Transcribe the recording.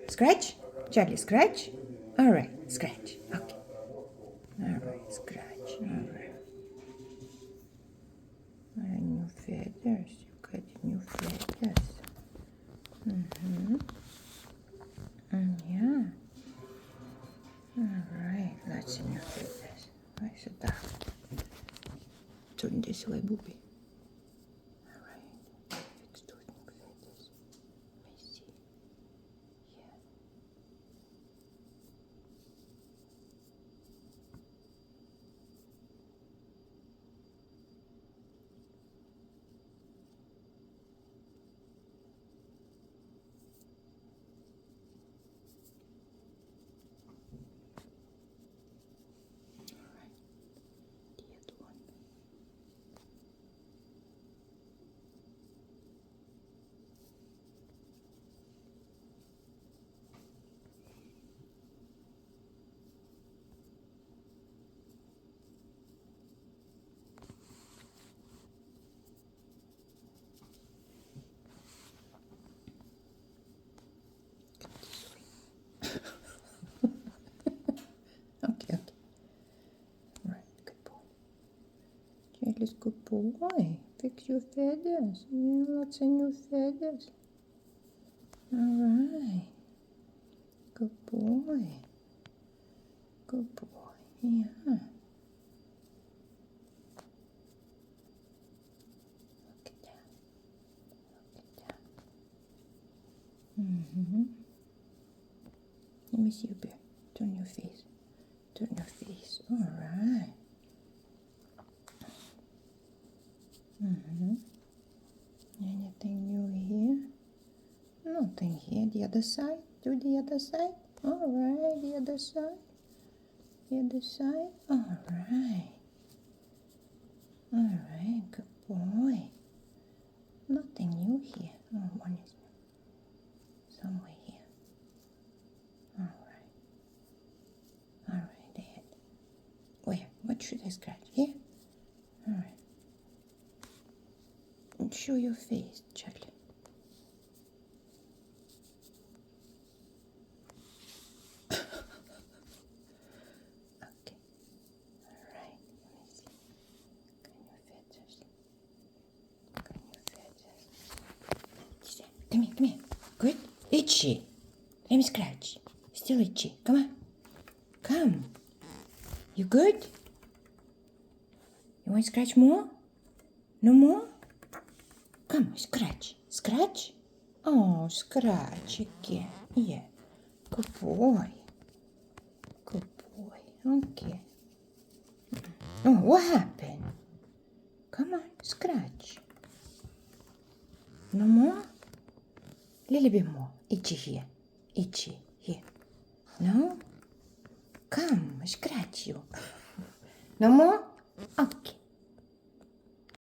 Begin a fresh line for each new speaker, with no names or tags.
Scratch? Charlie, scratch? All right, scratch. Okay. All right, scratch. All right. New feathers. You got new feathers. Mm-hmm. Yeah. All right, lots of new feathers. Where's it that? Turn this way, Booby. All right. Fix those new feathers. Let me see. Yeah. All right. The other one. Okay, okay. Right, good boy. Charlie's good boy. Fix your feathers. Yeah, lots of new feathers. All right. Good boy. Good boy. Yeah. Look at that. Look at that. Mm-hmm. Let me see your bear. Turn your face. Turn your face. All right. Mm-hmm. Anything new here? Nothing here. The other side. Do the other side. All right. The other side. The other side. All right. All right. Good boy. Nothing new here. Oh, one is somewhere here. All right. All right. There. Where? What should I scratch? Here? All right. And show your face, Charlie. Okay. All right. Let me see. Can your feathers? Can your feathers? Come here. Come here. Good. Itchy. Let me scratch. Still itchy. Come on. Come. You good? You want to scratch more? No more? Come, scratch. Scratch? Oh, scratch again. Yeah. Good boy. Good boy. Okay. Oh, what happened? Come on, scratch. No more? Little bit more. Itchy here. Itchy here. No? Come, scratch you. No more?